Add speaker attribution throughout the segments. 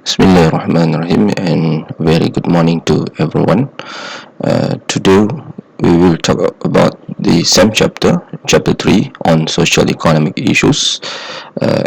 Speaker 1: Bismillahirrahmanirrahim, and very good morning to everyone. Today we will talk about the same chapter 3 on social economic issues,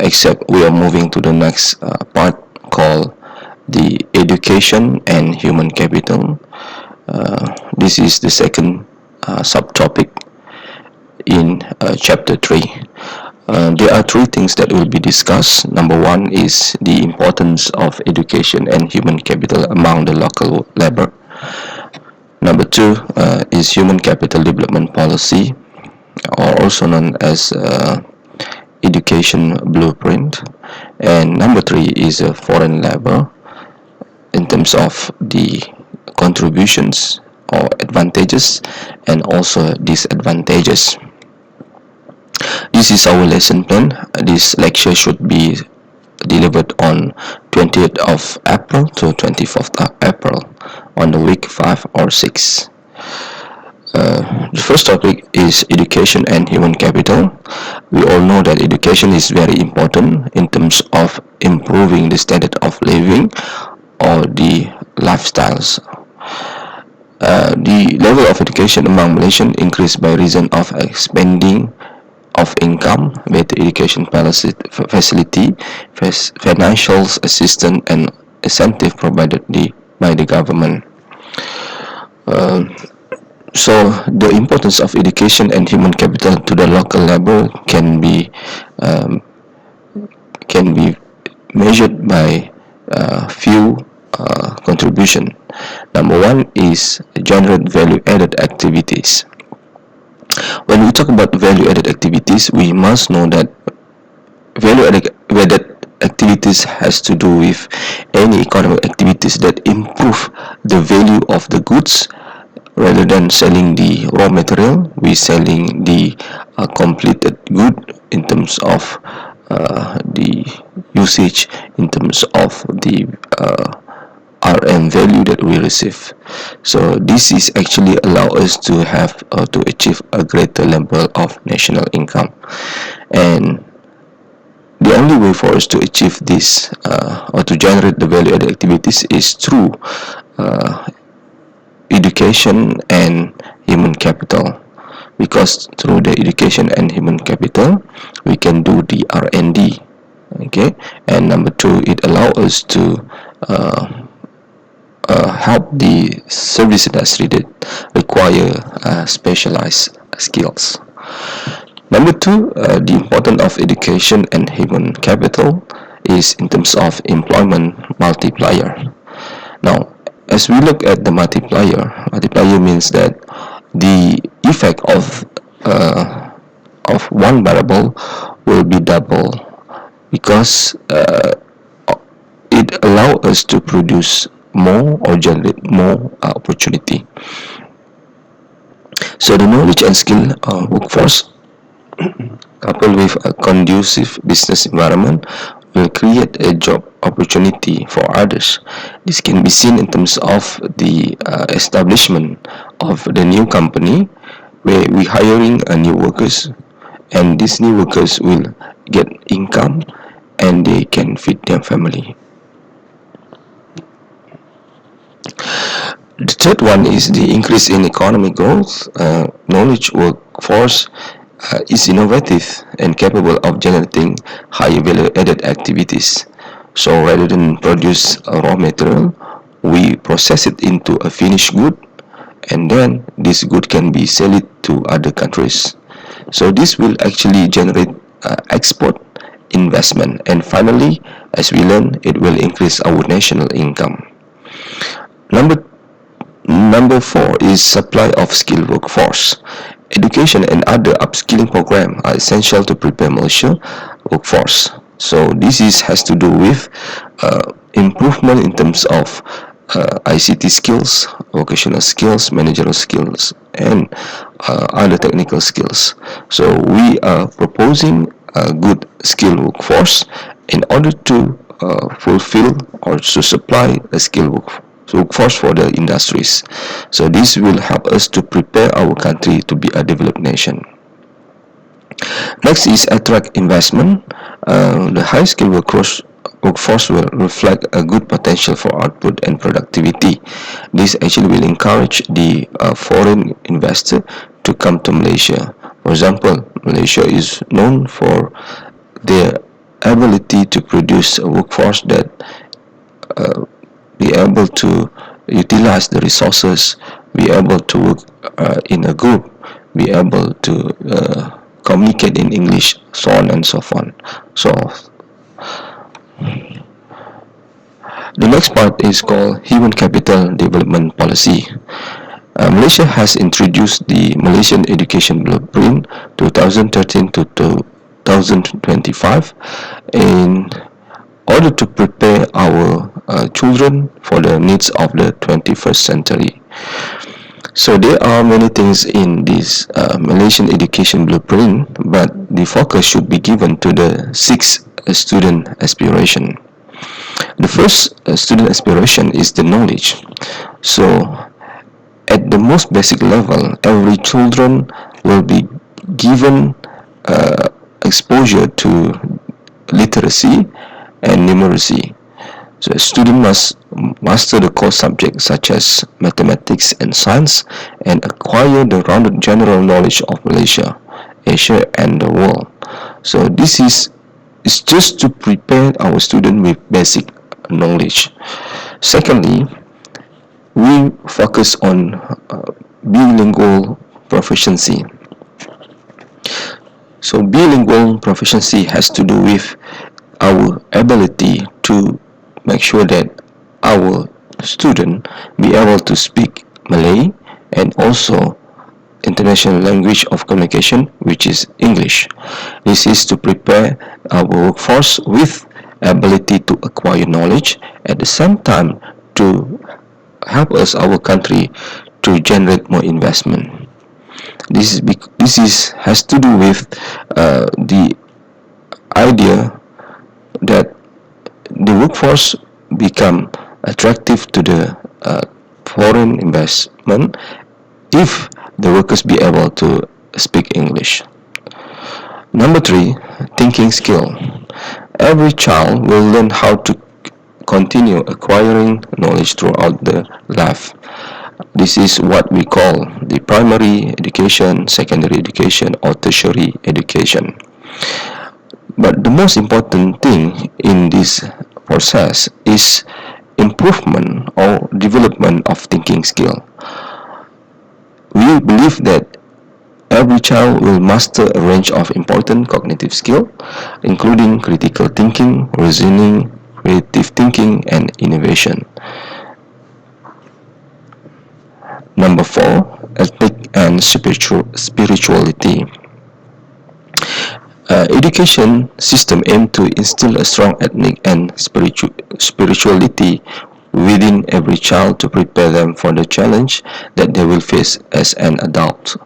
Speaker 1: except we are moving to the next part called the education and human capital. This is the second subtopic in chapter 3. There are three things that will be discussed. Number one is the importance of education and human capital among the local labor. Number two is human capital development policy, or also known as education blueprint. And number three is foreign labor in terms of the contributions or advantages and also disadvantages. This is our lesson plan. This lecture should be delivered on 20th of April to 24th of April on the week 5 or 6. The first topic is education and human capital. We all know that education is very important in terms of improving the standard of living or the lifestyles. The level of education among Malaysians increased by reason of expanding of income, better education facility, financial assistance and incentive provided by the government. So the importance of education and human capital to the local level um, can be measured by few contribution. Number one is generate value-added activities. When we talk about value-added activities, we must know that value-added activities has to do with any economic activities that improve the value of the goods. Rather than selling the raw material, we selling the completed good in terms of the usage, in terms of the RM value that we receive. So this is actually allow us to have to achieve a greater level of national income, and the only way for us to achieve this or to generate the value-added activities is through uh, education and human capital, because through the education and human capital we can do the R&D. Okay, and number two, it allows us to help the service industry that require specialized skills. Number two, the importance of education and human capital is in terms of employment multiplier. Now, as we look at the multiplier means that the effect of one variable will be double, because it allows us to produce more or generate more opportunity. So the knowledge and skill workforce coupled with a conducive business environment will create a job opportunity for others. This can be seen in terms of the establishment of the new company, where we hiring new workers, and these new workers will get income and they can feed their family. The third one is the increase in economic growth. Knowledge workforce is innovative and capable of generating high value added activities. So rather than produce a raw material, we process it into a finished good, and then this good can be sold to other countries. So this will actually generate export investment, and finally, as we learn, it will increase our national income. Number Number four is supply of skilled workforce. Education and other upskilling programs are essential to prepare Malaysia workforce. So this has to do with improvement in terms of ICT skills, vocational skills, managerial skills, and other technical skills. So we are proposing a good skilled workforce in order to fulfill or to supply a skilled workforce for the industries. So this will help us to prepare our country to be a developed nation. Next is attract investment. The high skilled workforce will reflect a good potential for output and productivity. This actually will encourage the foreign investor to come to Malaysia. For example, Malaysia is known for their ability to produce a workforce that be able to utilize the resources, be able to work in a group, be able to communicate in English, so on and so on. So the next part is called Human Capital Development Policy. Malaysia has introduced the Malaysian Education Blueprint 2013 to 2025 in order to prepare our children for the needs of the 21st century. So there are many things in this Malaysian Education Blueprint, but the focus should be given to the six student aspiration. The first student aspiration is the knowledge. So at the most basic level, every children will be given exposure to literacy and numeracy. So a student must master the core subjects such as mathematics and science and acquire the rounded general knowledge of Malaysia, Asia and the world. So this is just to prepare our student with basic knowledge. Secondly, we focus on bilingual proficiency. So bilingual proficiency has to do with our ability to make sure that our student be able to speak Malay and also international language of communication, which is English. This is to prepare our workforce with ability to acquire knowledge, at the same time to help us, our country, to generate more investment. This has to do with the idea that the workforce become attractive to the foreign investment if the workers be able to speak English. Number 3, thinking skill. Every child will learn how to continue acquiring knowledge throughout their life. This is what we call the primary education, secondary education, or tertiary education. But the most important thing in this process is improvement or development of thinking skill. We believe that every child will master a range of important cognitive skills, including critical thinking, reasoning, creative thinking, and innovation. Number 4, ethic and spirituality. Education system aim to instill a strong ethnic and spirituality within every child to prepare them for the challenge that they will face as an adult.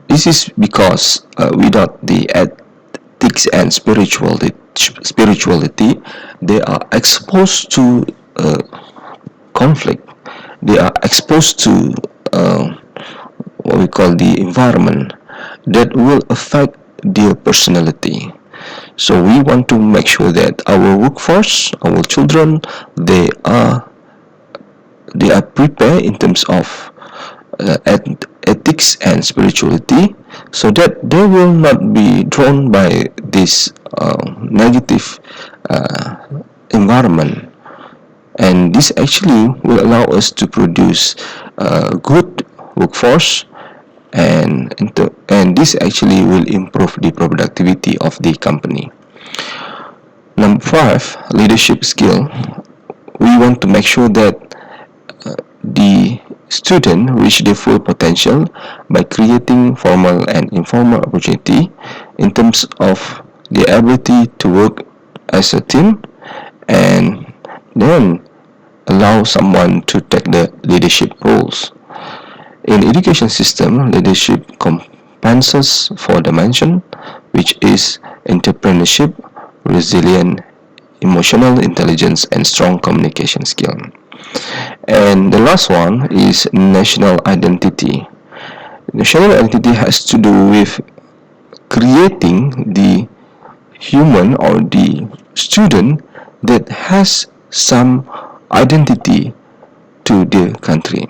Speaker 1: This is because without the ethics and spirituality, they are exposed to conflict. They are exposed to what we call the environment that will affect their personality. So we want to make sure that our workforce, our children, they are prepared in terms of ethics and spirituality, so that they will not be drawn by this negative environment. And this actually will allow us to produce a good workforce, and this actually will improve the productivity of the company. Number 5, leadership skill. We want to make sure that the student reach their full potential by creating formal and informal opportunity in terms of the ability to work as a team, and then allow someone to take the leadership roles. In education system, leadership compensates for dimension, which is entrepreneurship, resilient, emotional intelligence, and strong communication skill. And the last one is national identity. National identity has to do with creating the human or the student that has some identity to the country.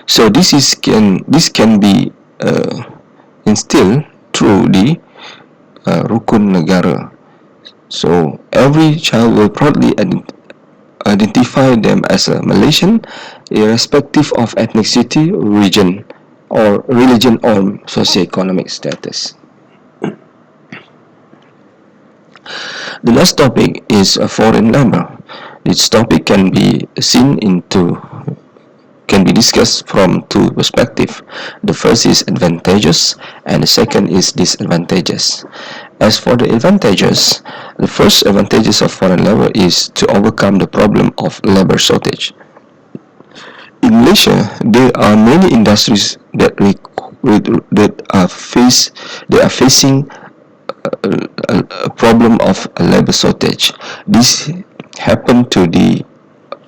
Speaker 1: So this can be instilled through the rukun negara. So every child will proudly identify them as a Malaysian, irrespective of ethnicity, region, or religion or socioeconomic status. The last topic is foreign labor. This topic can be discussed from two perspectives. The first is advantageous and the second is disadvantageous. As for the advantages, the first advantages of foreign labor is to overcome the problem of labor shortage. In Malaysia, there are many industries that are facing a problem of a labor shortage. This happened to the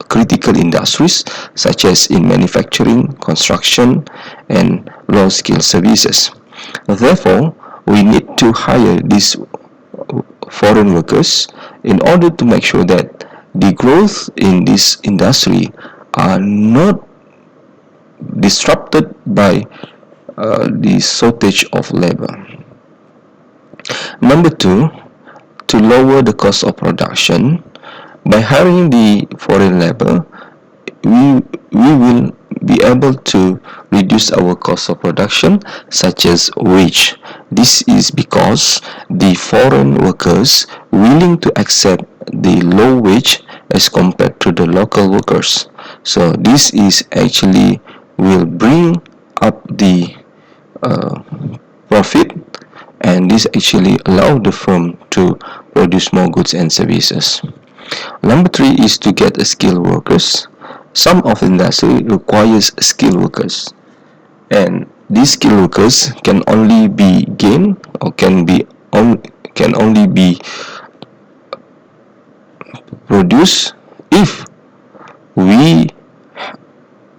Speaker 1: critical industries such as in manufacturing, construction, and low-skilled services. Therefore, we need to hire these foreign workers in order to make sure that the growth in this industry are not disrupted by the shortage of labor. Number two, to lower the cost of production, by hiring the foreign labor, we will be able to reduce our cost of production, such as wage. This is because the foreign workers willing to accept the low wage as compared to the local workers. So this is actually will bring up the uh, profit, and this actually allow the firm to produce more goods and services. Number three is to get skilled workers. Some of the industry requires skilled workers, and these skilled workers can only be gained or can only be produced if we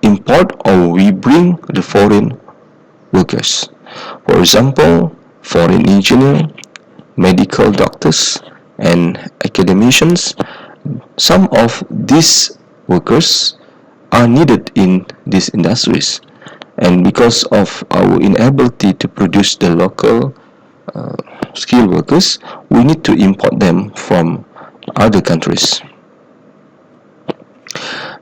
Speaker 1: import or we bring the foreign workers. For example, foreign engineer, medical doctors, and academicians. Some of these workers are needed in these industries, and because of our inability to produce the local uh, skilled workers, we need to import them from other countries.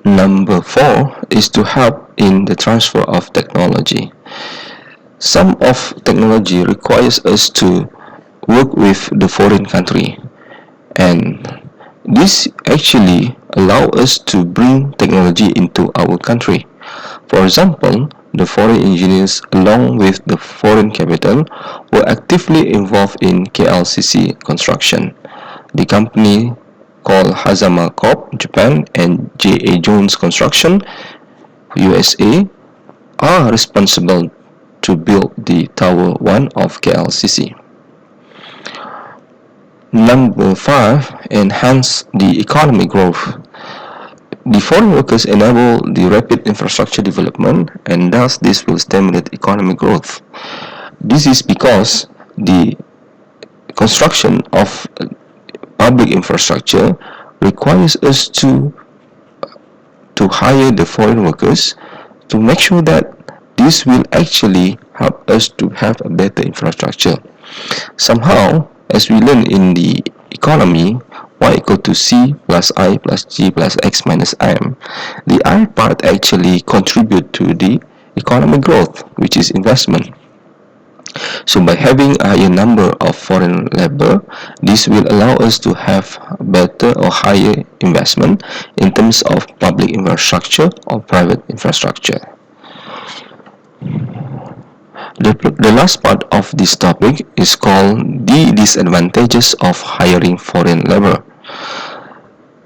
Speaker 1: Number four is to help in the transfer of technology. Some of technology requires us to work with the foreign country, and this actually allow us to bring technology into our country. For example, the foreign engineers along with the foreign capital were actively involved in KLCC construction. The company called Hazama Corp Japan and J.A. Jones Construction USA are responsible to build the Tower 1 of KLCC. Number 5, enhance the economic growth. The foreign workers enable the rapid infrastructure development, and thus this will stimulate economic growth. This is because the construction of public infrastructure requires us to hire the foreign workers to make sure that this will actually help us to have a better infrastructure. Somehow, as we learn in the economy, y equal to c plus I plus g plus x minus m, the I part actually contribute to the economic growth, which is investment. So by having a higher number of foreign labor, this will allow us to have better or higher investment in terms of public infrastructure or private infrastructure. The last part of this topic is called the disadvantages of hiring foreign labor.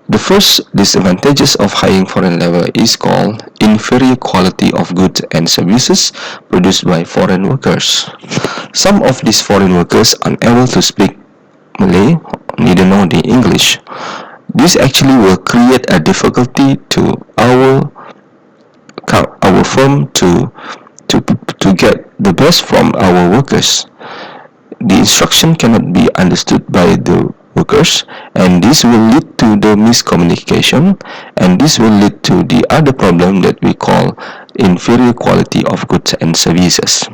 Speaker 1: The first disadvantages of hiring foreign labor is called inferior quality of goods and services produced by foreign workers. Some of these foreign workers are unable to speak Malay, neither know the English. This actually will create a difficulty to our firm to get the best from our workers. The instruction cannot be understood by workers, and this will lead to the miscommunication, and this will lead to the other problem that we call inferior quality of goods and services.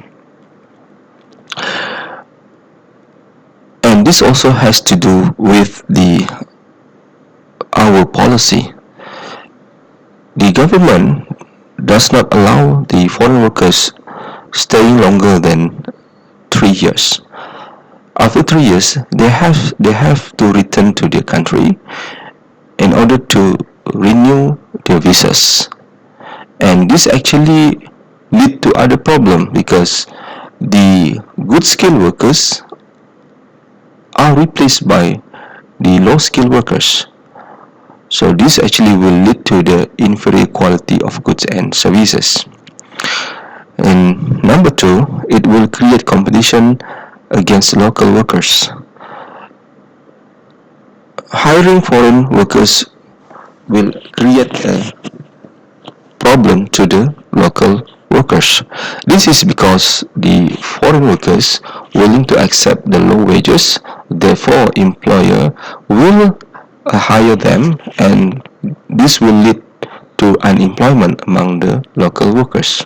Speaker 1: And this also has to do with our policy. The government does not allow the foreign workers staying longer than 3 years. After 3 years, they have to return to their country in order to renew their visas. And this actually lead to other problem because the good skilled workers are replaced by the low skilled workers. So this actually will lead to the inferior quality of goods and services. And number two, it will create competition against local workers. Hiring foreign workers will create a problem to the local workers. This is because the foreign workers willing to accept the low wages, therefore employer will hire them, and this will lead to unemployment among the local workers.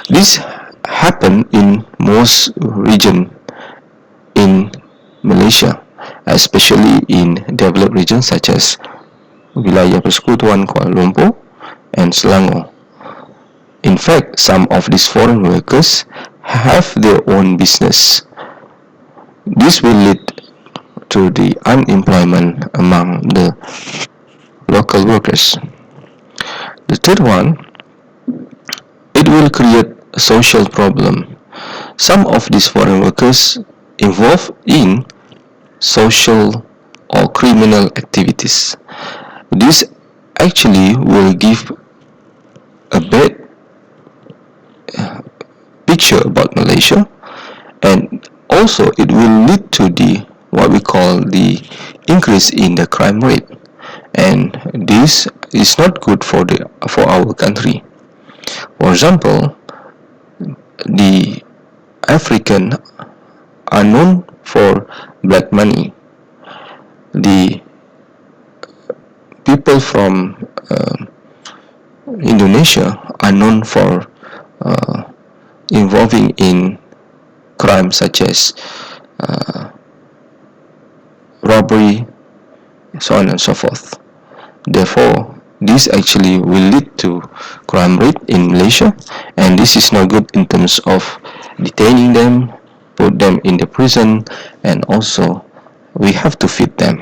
Speaker 1: This happen in most region in Malaysia, especially in developed regions such as Wilayah Persekutuan Kuala Lumpur and Selangor. In fact, some of these foreign workers have their own business. This will lead to the unemployment among the local workers. The third one, it will create a social problem. Some of these foreign workers involved in social or criminal activities. This actually will give a bad picture about Malaysia, and also it will lead to the what we call the increase in the crime rate, and this is not good for our country. For example, the African are known for black money. The people from Indonesia are known for involving in crimes such as robbery, so on and so forth. Therefore, this actually will lead to crime rate in Malaysia, and this is not good in terms of detaining them, put them in the prison, and also we have to feed them.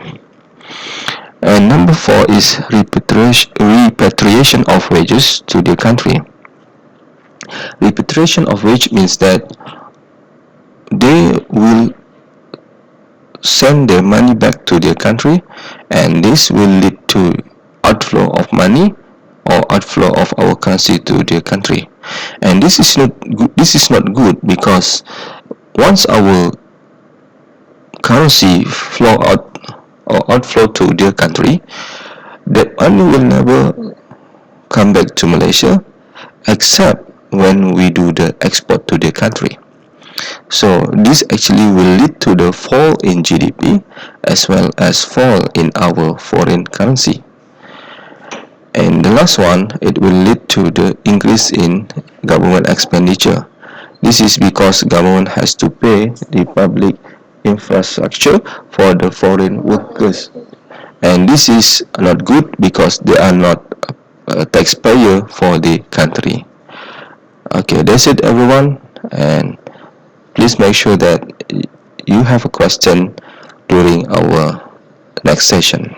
Speaker 1: And number four is repatriation of wages to the country. Repatriation of wage means that they will send their money back to their country, and this will lead to outflow of money or outflow of our currency to their country. And this is not good because once our currency flow out or outflow to their country, that money will never come back to Malaysia except when we do the export to their country. So this actually will lead to the fall in GDP as well as fall in our foreign currency. And the last one, it will lead to the increase in government expenditure. This is because government has to pay the public infrastructure for the foreign workers. And this is not good because they are not a taxpayer for the country. Okay, that's it everyone, and please make sure that you have a question during our next session.